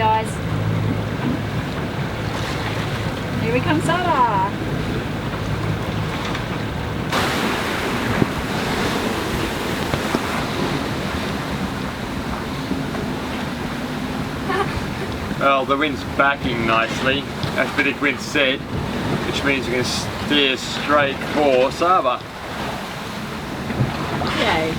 guys. Here we come, Saba. Well, the wind's backing nicely, as Predict Wind said, which means we're going to steer straight for Saba. Yay.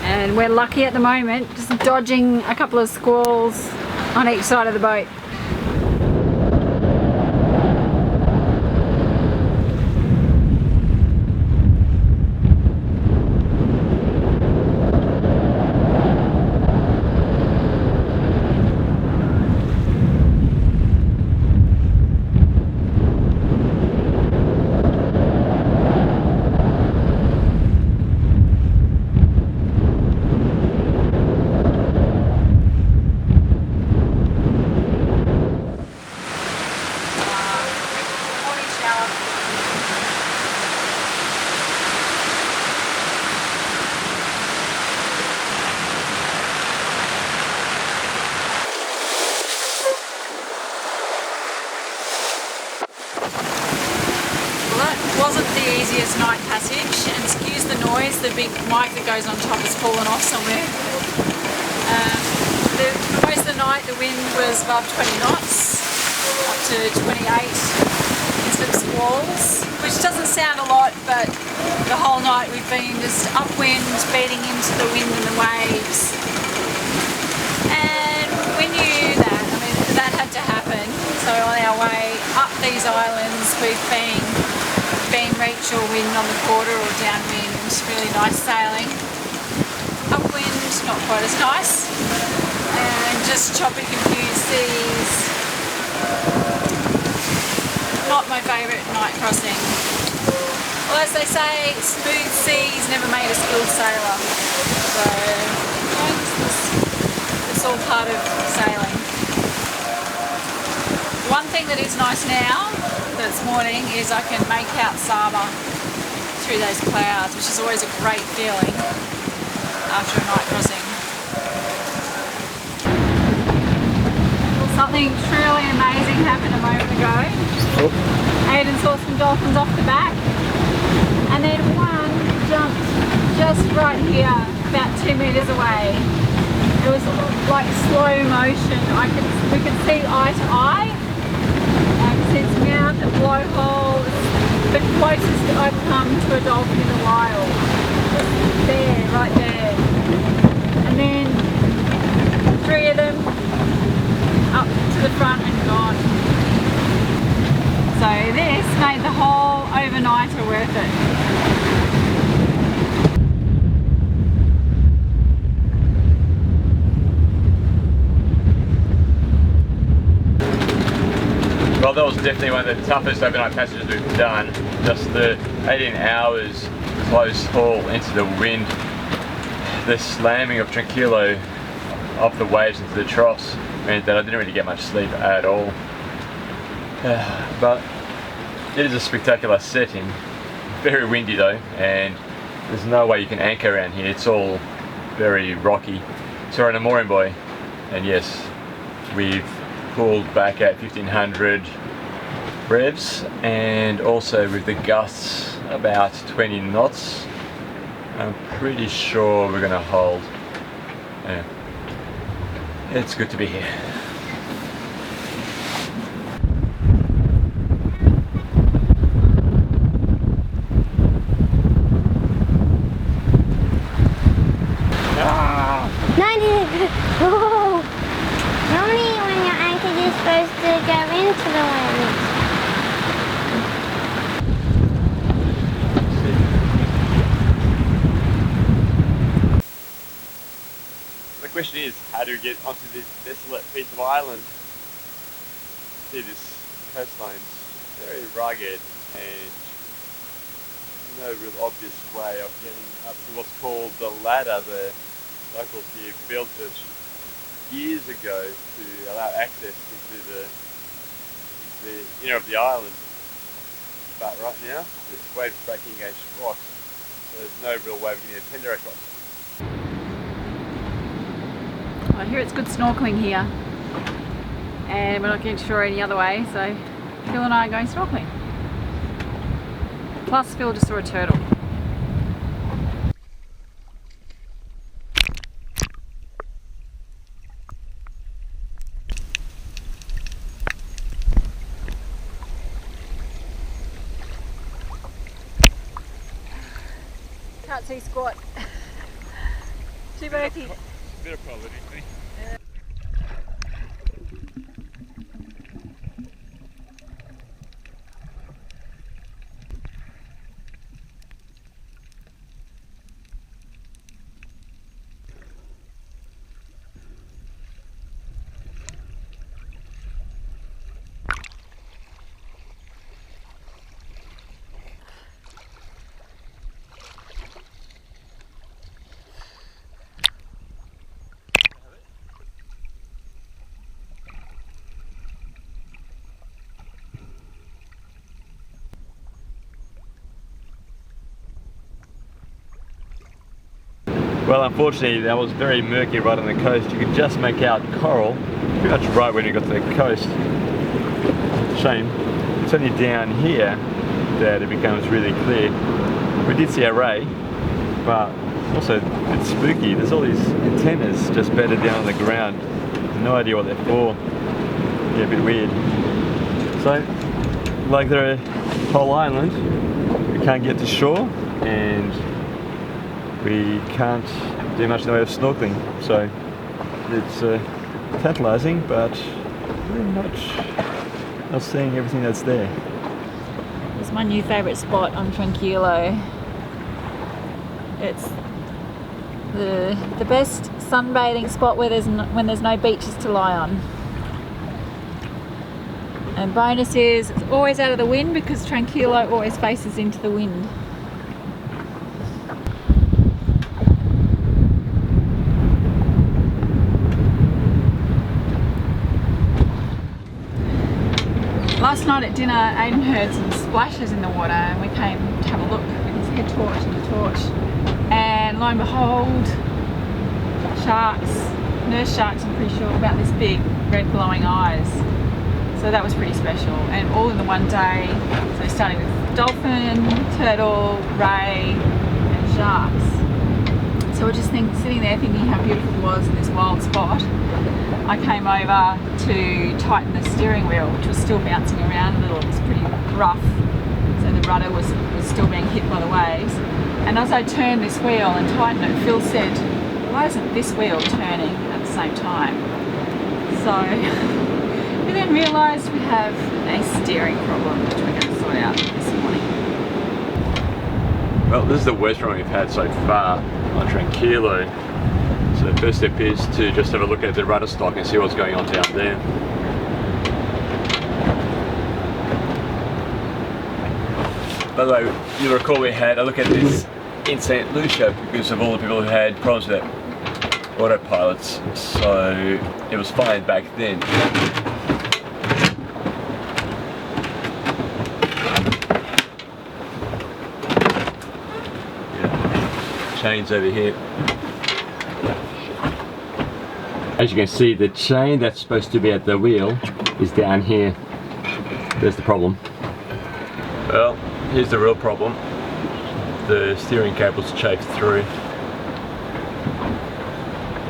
And we're lucky at the moment, just dodging a couple of squalls on each side of the boat. Wasn't the easiest night passage, and excuse the noise, the big mic that goes on top has fallen off somewhere. Most of the night the wind was above 20 knots, up to 28 in some squalls, which doesn't sound a lot, but the whole night we've been just upwind, beating into the wind and the waves. And we knew that, I mean, that had to happen. So on our way up these islands we've been reach or wind on the quarter or downwind, really nice sailing. Upwind, not quite as nice, and just choppy confused seas. Not my favourite night crossing. Well, as they say, smooth seas never made a skilled sailor. So, you know, it's all part of sailing. One thing that is nice now, this morning, is I can make out Saba through those clouds, which is always a great feeling after a night crossing. Well, something truly amazing happened a moment ago. Aidan saw some dolphins off the back, and then one jumped just right here, about 2 meters away. It was like slow motion. We could see eye to eye. Its mouth and blowhole, the closest I've come to a dolphin in a while. Just there, right there. And then 3 of them up to the front and gone. So this made the whole overnighter worth it. Well, that was definitely one of the toughest overnight passages we've done. Just the 18 hours close haul into the wind, the slamming of Tranquilo off the waves into the troughs meant that I didn't really get much sleep at all. But it is a spectacular setting, very windy though, and there's no way you can anchor around here. It's all very rocky. So we're in a mooring buoy, and yes, we've pulled back at 1500 revs, and also with the gusts about 20 knots. I'm pretty sure we're gonna hold. Yeah. It's good to be here. Only when your anchor is supposed to go into the wind. The question is, how do we get onto this desolate piece of island? See, this coastline's very rugged and no real obvious way of getting up to what's called the ladder. The locals here built it years ago to allow access into the inner of the island. But right now, this wave's breaking against rocks. There's no real way of getting a tender across. I hear it's good snorkeling here, and we're not getting ashore any other way, so Phil and I are going snorkeling. Plus Phil just saw a turtle. Can't see squat. Too murky. Bit of probability. Well, unfortunately, that was very murky right on the coast. You could just make out coral pretty much right when you got to the coast. Shame. It's only down here that it becomes really clear. We did see a ray, but also it's spooky. There's all these antennas just bedded down on the ground. No idea what they're for. Yeah, a bit weird. So, like the whole island, we can't get to shore, and we can't do much in the way of snorkeling, so it's tantalising, but very much not seeing everything that's there. It's my new favourite spot on Tranquilo. It's the best sunbathing spot where when there's no beaches to lie on. And bonus is it's always out of the wind because Tranquilo always faces into the wind. Last night at dinner, Aiden heard some splashes in the water and we came to have a look with his head torch and the torch. And lo and behold, sharks, nurse sharks I'm pretty sure, about this big, red glowing eyes. So that was pretty special, and all in the one day. So starting with dolphin, turtle, ray and sharks. So we're just sitting there thinking how beautiful it was in this wild spot. I came over to tighten the steering wheel, which was still bouncing around a little. It was pretty rough, so the rudder was still being hit by the waves. And as I turned this wheel and tightened it, Phil said, "Why isn't this wheel turning at the same time?" So we then realised we have a steering problem, which we're going to sort out this morning. Well, this is the worst one we've had so far on Tranquilo. So the first step is to just have a look at the rudder stock and see what's going on down there. By the way, you'll recall we had a look at this in St. Lucia because of all the people who had problems with their autopilots, so it was fine back then. Yeah. Chains over here. As you can see, the chain that's supposed to be at the wheel is down here. There's the problem. Well, here's the real problem. The steering cable's chafed through.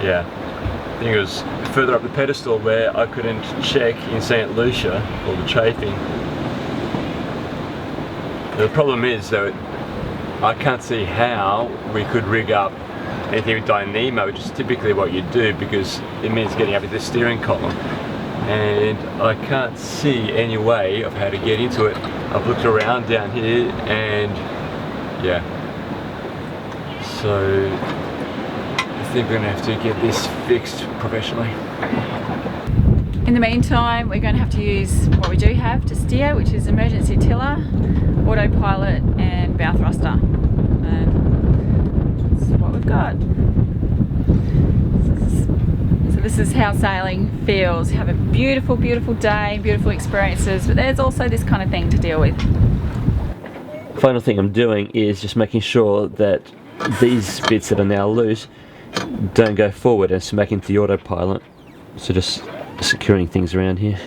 Yeah, I think it was further up the pedestal where I couldn't check in St. Lucia all the chafing. The problem is that I can't see how we could rig up anything with Dyneema, which is typically what you do because it means getting up at the steering column, and I can't see any way of how to get into it. I've looked around down here and yeah, so I think we're going to have to get this fixed professionally. In the meantime, we're going to have to use what we do have to steer, which is emergency tiller, autopilot and bow thruster. And that's what we've got. So this is how sailing feels. Have a beautiful, beautiful day, beautiful experiences, but there's also this kind of thing to deal with. Final thing I'm doing is just making sure that these bits that are now loose don't go forward and smack into the autopilot. So just securing things around here.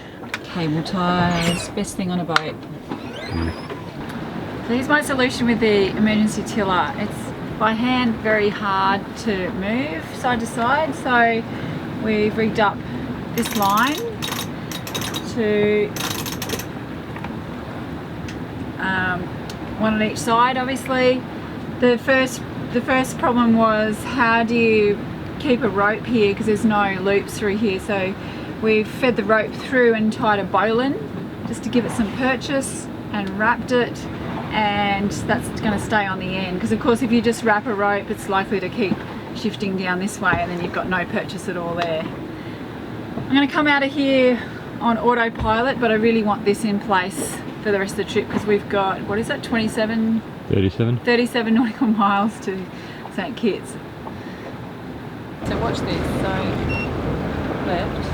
Cable ties, best thing on a boat. So here's my solution with the emergency tiller. It's by hand very hard to move side to side, so we've rigged up this line to one on each side. Obviously the first problem was, how do you keep a rope here, because there's no loops through here. So we've fed the rope through and tied a bowline just to give it some purchase and wrapped it, and that's going to stay on the end, because of course if you just wrap a rope it's likely to keep shifting down this way and then you've got no purchase at all there. I'm going to come out of here on autopilot, but I really want this in place for the rest of the trip, because we've got, what is that, 37 nautical miles to St. Kitts. So watch this, so left.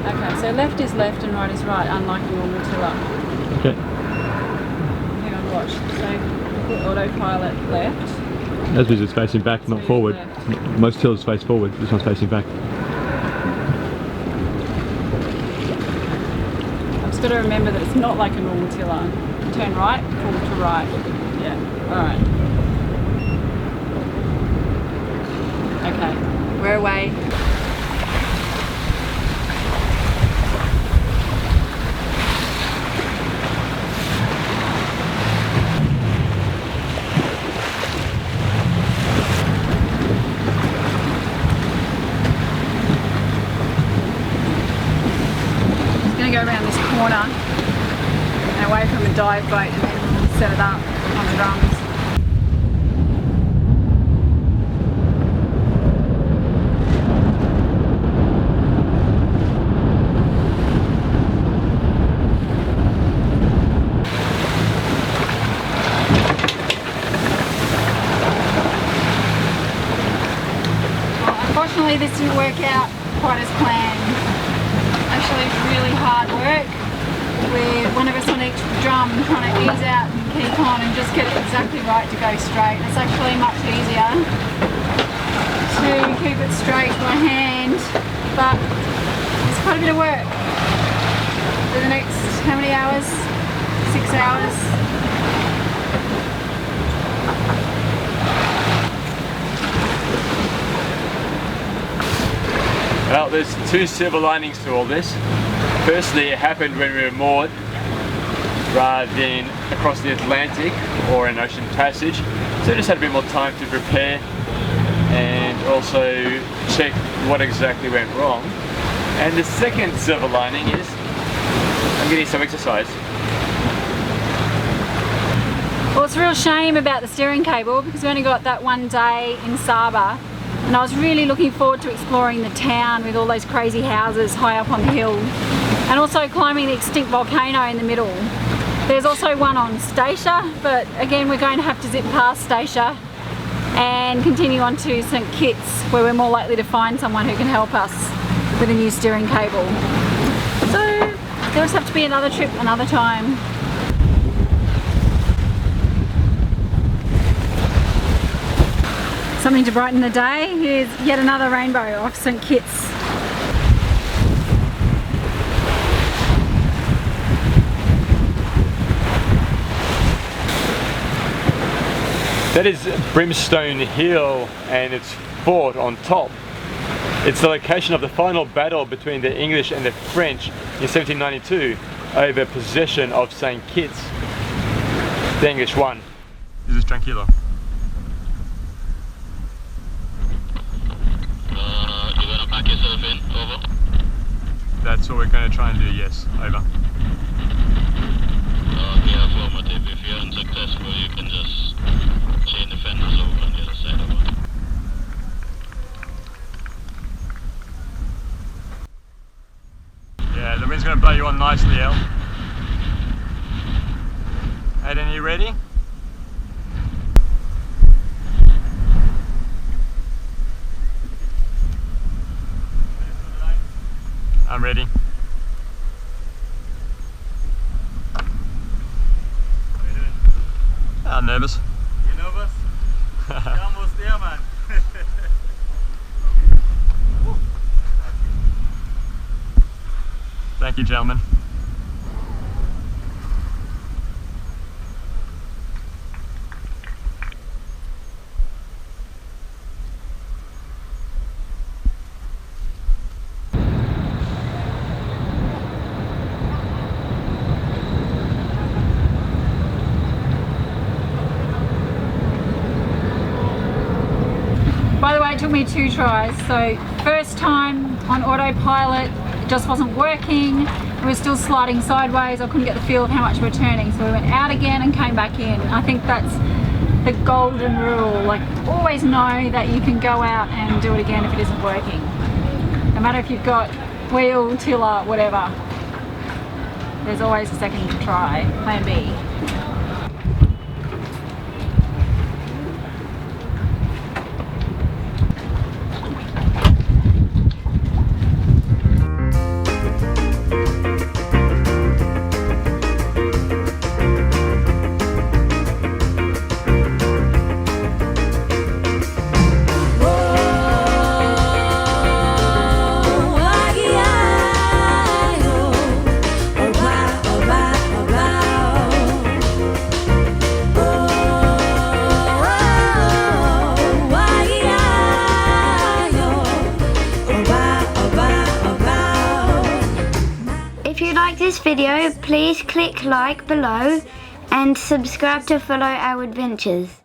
Okay, so left is left and right is right, unlike a normal tiller. Okay. Hang on, watch. So put autopilot left. As means it's facing back, not forward. Most tillers face forward, this one's facing back. I've just got to remember that it's not like a normal tiller. Turn right, pull to right. Yeah, alright. Okay, we're away. Go around this corner and away from the dive boat, and then we'll set it up on the drums. Well, unfortunately this didn't work out quite as planned. Actually really hard work with one of us on each drum trying to ease out and keep on and just get it exactly right to go straight. It's actually much easier to keep it straight by hand, but it's quite a bit of work for the next, how many hours? 6 hours. Well, there's two silver linings to all this. Firstly, it happened when we were moored rather than across the Atlantic or an ocean passage, so we just had a bit more time to prepare and also check what exactly went wrong. And the second silver lining is I'm getting some exercise. Well, it's a real shame about the steering cable, because we only got that one day in Saba. And I was really looking forward to exploring the town with all those crazy houses high up on the hill, and also climbing the extinct volcano in the middle. There's also one on Statia, but again we're going to have to zip past Statia and continue on to St. Kitts, where we're more likely to find someone who can help us with a new steering cable. So there'll just have to be another trip another time. Something to brighten the day. Here's yet another rainbow off St. Kitts. That is Brimstone Hill and its fort on top. It's the location of the final battle between the English and the French in 1792 over possession of St. Kitts. The English won. This is Tranquilo. Over. That's what we're going to try and do, yes. Over. Okay, affirmative. If you're unsuccessful, you can just chain the fenders over on the other side of it. Yeah, the wind's going to blow you on nicely, El. Aiden, are you ready? I'm ready. How are you doing? I'm nervous. You know Thank you, gentlemen. By the way, it took me 2 tries. So first time on autopilot, it just wasn't working. We were still sliding sideways. I couldn't get the feel of how much we're turning. So we went out again and came back in. I think that's the golden rule. Like, always know that you can go out and do it again if it isn't working. No matter if you've got wheel, tiller, whatever. There's always a second try, plan B. If you like this video, please click like below and subscribe to follow our adventures.